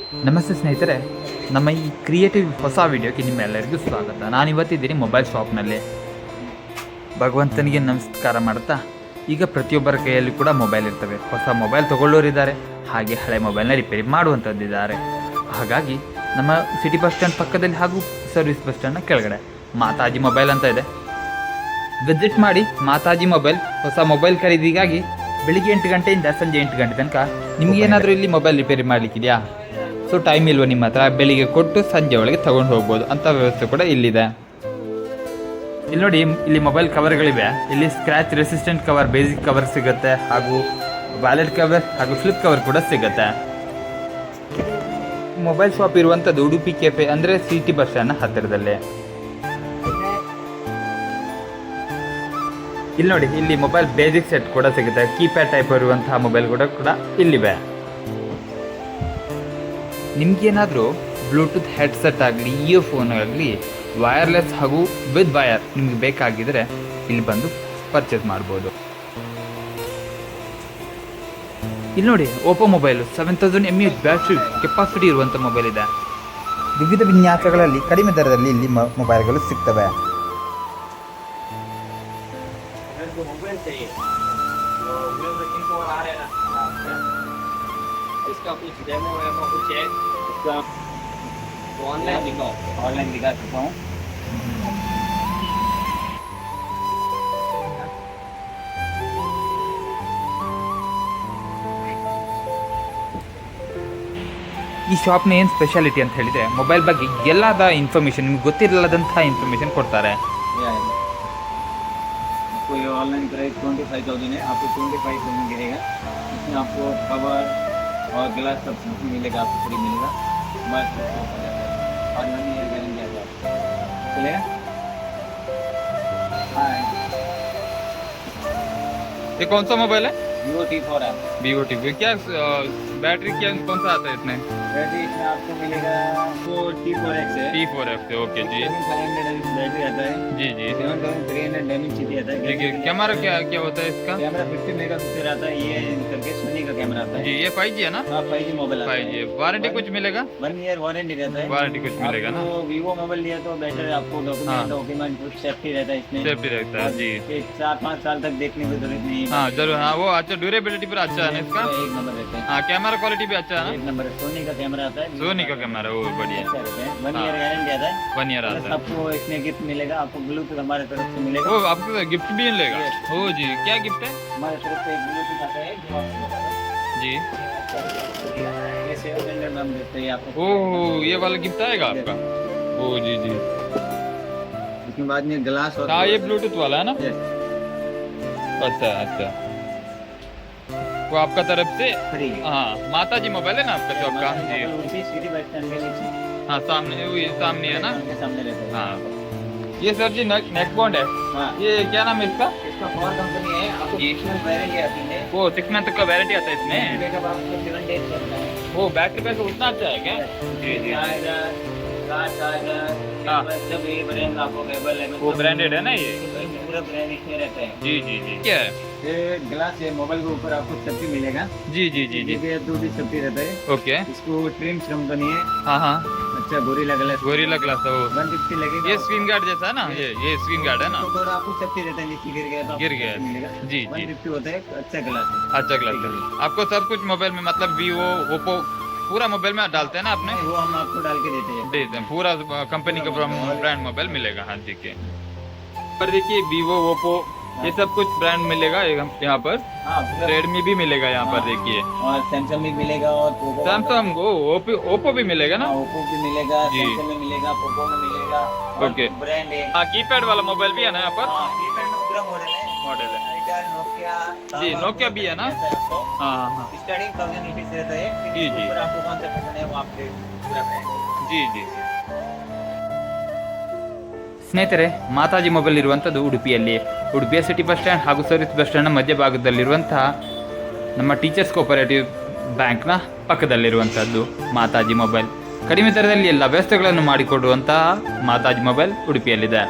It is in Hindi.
ನಮಸ್ತೆ ಸ್ನೇಹಿತರೆ, ನಮ್ಮ ಈ ಕ್ರಿಯೇಟಿವ್ ಹೊಸ ವಿಡಿಯೋಕ್ಕೆ ನಿಮ್ಮೆಲ್ಲರಿಗೂ ಸ್ವಾಗತ. ನಾನಿವತ್ತಿದ್ದೀನಿ ಮೊಬೈಲ್ ಶಾಪ್ನಲ್ಲಿ. ಭಗವಂತನಿಗೆ ನಮಸ್ಕಾರ ಮಾಡ್ತಾ, ಈಗ ಪ್ರತಿಯೊಬ್ಬರ ಕೈಯಲ್ಲಿ ಕೂಡ ಮೊಬೈಲ್ ಇರ್ತವೆ. ಹೊಸ ಮೊಬೈಲ್ ತೊಗೊಳ್ಳೋರಿದ್ದಾರೆ, ಹಾಗೆ ಹಳೆ ಮೊಬೈಲ್ನ ರಿಪೇರಿ ಮಾಡುವಂಥದ್ದಿದ್ದಾರೆ. ಹಾಗಾಗಿ ನಮ್ಮ ಸಿಟಿ ಬಸ್ ಸ್ಟ್ಯಾಂಡ್ ಪಕ್ಕದಲ್ಲಿ ಹಾಗೂ ಸರ್ವಿಸ್ ಬಸ್ ಸ್ಟ್ಯಾಂಡ್ನ ಕೆಳಗಡೆ ಮಾತಾಜಿ ಮೊಬೈಲ್ ಅಂತ ಇದೆ. ವಿಸಿಟ್ ಮಾಡಿ. ಮಾತಾಜಿ ಮೊಬೈಲ್ ಹೊಸ ಮೊಬೈಲ್ ಖರೀದಿಗಾಗಿ ಬೆಳಿಗ್ಗೆ 8 ಗಂಟೆಯಿಂದ ಸಂಜೆ 8 ಗಂಟೆ ತನಕ ನಿಮಗೇನಾದರೂ ಇಲ್ಲಿ ಮೊಬೈಲ್ ರಿಪೇರಿ ಮಾಡಲಿಕ್ಕಿದೆಯಾ? ಸೊ ಟೈಮ್ ಇಲ್ವ ನಿಮ್ಮ ಹತ್ರ? ಬೆಳಿಗ್ಗೆ ಕೊಟ್ಟು ಸಂಜೆ ಒಳಗೆ ತೊಗೊಂಡು ಹೋಗ್ಬೋದು ಅಂಥ ವ್ಯವಸ್ಥೆ ಕೂಡ ಇಲ್ಲಿದೆ. ಇಲ್ಲಿ ನೋಡಿ, ಇಲ್ಲಿ ಮೊಬೈಲ್ ಕವರ್ಗಳಿವೆ. ಇಲ್ಲಿ scratch resistant cover, basic cover ಸಿಗುತ್ತೆ, ಹಾಗೂ ವ್ಯಾಲೆಟ್ ಕವರ್ ಹಾಗೂ ಫ್ಲಿಪ್ ಕವರ್ ಕೂಡ ಸಿಗುತ್ತೆ. ಮೊಬೈಲ್ ಶಾಪ್ ಇರುವಂಥದ್ದು ಉಡುಪಿ ಕೆಫೆ, ಅಂದರೆ ಸಿಟಿ ಬಸ್ ಸ್ಟ್ಯಾಂಡ್ನ ಹತ್ತಿರದಲ್ಲೇ. ಇಲ್ಲಿ ನೋಡಿ, ಇಲ್ಲಿ ಮೊಬೈಲ್ ಬೇಸಿಕ್ ಸೆಟ್ ಕೂಡ ಸಿಗುತ್ತೆ. ಕೀಪ್ಯಾಡ್ ಟೈಪ್ ಇರುವಂತಹ ಮೊಬೈಲ್ ಕೂಡ ಇಲ್ಲಿವೆ. ನಿಮಗೇನಾದರೂ ಬ್ಲೂಟೂತ್ ಹೆಡ್ಸೆಟ್ ಆಗಲಿ, ಇಯರ್ಫೋನ್ ಆಗಲಿ, ವೈರ್ಲೆಸ್ ಹಾಗೂ ವಿತ್ ವೈರ್ ನಿಮಗೆ ಬೇಕಾಗಿದ್ದರೆ ಇಲ್ಲಿ ಬಂದು ಪರ್ಚೇಸ್ ಮಾಡ್ಬೋದು. ಇಲ್ಲಿ ನೋಡಿ, Oppo mobile 7000 mAh battery capacity ಇರುವಂಥ ಮೊಬೈಲ್ ಇದೆ. ವಿವಿಧ ವಿನ್ಯಾಸಗಳಲ್ಲಿ ಕಡಿಮೆ ದರದಲ್ಲಿ ಇಲ್ಲಿ ಮೊಬೈಲ್ಗಳು ಸಿಗ್ತವೆ. इसका कुछ डेमो वेमो कुछ है, इसका ऑनलाइन दिखा सकता हूँ. ಈ ಶಾಪ್ನ ಏನು ಸ್ಪೆಷಾಲಿಟಿ ಅಂತ ಹೇಳಿದರೆ, ಮೊಬೈಲ್ ಬಗ್ಗೆ ಎಲ್ಲದ ಇನ್ಫಾರ್ಮೇಷನ್, ನಿಮ್ಗೆ ಗೊತ್ತಿರಲ್ಲದಂಥ ಇನ್ಫಾರ್ಮೇಷನ್ ಕೊಡ್ತಾರೆ. आपको ये ऑनलाइन प्राइस 25,000 है. आपको 25,000 गिरेगा. इसमें आपको कवर और ग्लास सब मिलेगा, आपको फ्री मिलेगा. बस और 1 ईयर गारंटी आता है. चलेगा. हाँ, ये कौन सा मोबाइल है? Vivo T4 है. Vivo T4. क्या बैटरी क्या कौन सा आता है इसमें? बैटरी इसमें आपको मिलेगा, वो T4X है. T4F से, ओके जी. 7500 बैटरी आता है. जी जी. 7300 डायमेंसिटी आता है. देखिए कैमरा क्या क्या होता है इसका? कैमरा 50 मेगापिक्सल आता है. ये करके सोनी का कैमरा आता है. जी, ये 5G है ना? हाँ, 5G मोबाइल आता है. 5G. वारंटी कुछ मिलेगा? 1 ईयर वारंटी रहता है. वारंटी कुछ मिलेगा ना? आपको वीवो मोबाइल लिया तो बेटर, आपको डॉक्यूमेंट कुछ सेफ्टी रहता है इसमें. सेफ्टी रहता है जी. 4-5 साल तक देखने की जरूरत नहीं है. हाँ जरूर. हाँ, वो अच्छा ड्यूरेबिलिटी पर अच्छा है ना इसका? एक नंबर रहता है. हाँ, कैमरा क्वालिटी भी अच्छा है एक नंबर है. सोनी का कैमरा आता है. सोनी का कैमरा वो बढ़िया. अच्छा रहता है. 1 हाँ. ईयर गारंटी आता है. 1 ईयर आता है. आपको इसमें गिफ्ट मिलेगा. आपको ब्लूटूथ हमारे तरफ से मिलेगा. वो आपको गिफ्ट भी मिलेगा? ओ जी, क्या गिफ्ट है? हमारे तरफ से एक ब्लूटूथ आता है जो आपको मिलेगा. जी. ये 700 नाम देते हैं आपको. ओह, ये वाला गिफ्ट आएगा आपका? ओ जी जी. इसके बाद में ग्लास और हाँ, ये ब्लूटूथ वाला है ना? Yes. अच्छा अच्छा. वो आपका तरफ से? फ्री. हाँ, माताजी मोबाइल है ना आपका शॉप का? जी. उसी सिटी बस स्टैंड के नीचे. हाँ, सामने ये सामने है ना? के सामने रहता है. हाँ. ये सर जी नेक बॉन्ड है. हाँ. ये क्या नाम है इसका? इसका फॉर कंपनी है. आपको 6 मंथ वारंटी आती है. वो 6 मंथ का वारंटी आता है इसमें? बैकअप आपको 7 डेज चलता है. वो बैटरी बैकअप उतना अच्छा है क्या? जी जी. हाँ. सब ये ब्रांड आपको अवेलेबल है. वो ब्रांडेड है ना ये? पूरा ब्रांड इसमें रहता है. जी जी जी. क्या है? ये ग्लास है. मोबाइल के ऊपर आपको सेफ्टी मिलेगा. जी जी जी जी. ये 2D सेफ्टी रहता है. ओके. इसको ट्रिम्स कंपनी है. हाँ हाँ. अच्छा, गोरिल्ला ग्लास. गोरिल्ला ग्लास है वो. 150 लगेगा. ये स्क्रीन गार्ड जैसा है ना? ये स्क्रीन गार्ड है ना? तो थोड़ा आपको सेफ्टी रहता है. नीचे गिर गया तो गिर गया. आपको मिलेगा. जी जी. 150 होता है. अच्छा ग्लास है. अच्छा ग्लास है. आपको सब कुछ मोबाइल में, मतलब वीवो, ओप्पो, पूरा मोबाइल में डालते हैं ना आपने? वो हम आपको डाल के देते हैं. देते हैं पूरा कंपनी का ब्रांड मोबाइल मिलेगा. हाँ देखिए, पर देखिए वीवो, ओप्पो, ये सब कुछ ब्रांड मिलेगा यहाँ पर. हाँ, रेडमी भी मिलेगा यहाँ पर देखिए. और सैमसंग भी मिलेगा. और सैमसंग, ओप्पो भी मिलेगा ना? ओप्पो भी मिलेगा. जी. सैमसंग में मिलेगा. पोको में मिलेगा. ओके. ब्रांड है. हाँ, कीपैड वाला मोबाइल भी है ना यहाँ पर? हाँ, कीपैड में पूरा मॉडल है. मॉडल है. नोकिया. जी, नोकिया भी है ना? हाँ हाँ हाँ. स्टार्टिंग 1000 रुपीज से रहता है. जी, जी. ऊपर आपको कौन सा पसंद है वो आप ले पूरा ब्रांड. जी जी. ಸ್ನೇಹಿತರೆ, ಮಾತಾಜಿ ಮೊಬೈಲ್ ಇರುವಂಥದ್ದು ಉಡುಪಿಯಲ್ಲಿ. ಉಡುಪಿಯ ಸಿಟಿ ಬಸ್ ಸ್ಟ್ಯಾಂಡ್ ಹಾಗೂ ಸರ್ವಿಸ್ ಬಸ್ ಸ್ಟ್ಯಾಂಡ್ನ ಮಧ್ಯಭಾಗದಲ್ಲಿರುವಂತಹ ನಮ್ಮ ಟೀಚರ್ಸ್ ಕೋಪರೇಟಿವ್ ಬ್ಯಾಂಕ್ನ ಪಕ್ಕದಲ್ಲಿರುವಂಥದ್ದು ಮಾತಾಜಿ ಮೊಬೈಲ್. ಕಡಿಮೆ ದರದಲ್ಲಿ ಎಲ್ಲ ವ್ಯವಸ್ಥೆಗಳನ್ನು ಮಾಡಿಕೊಡುವಂತಹ ಮಾತಾಜಿ ಮೊಬೈಲ್ ಉಡುಪಿಯಲ್ಲಿದೆ.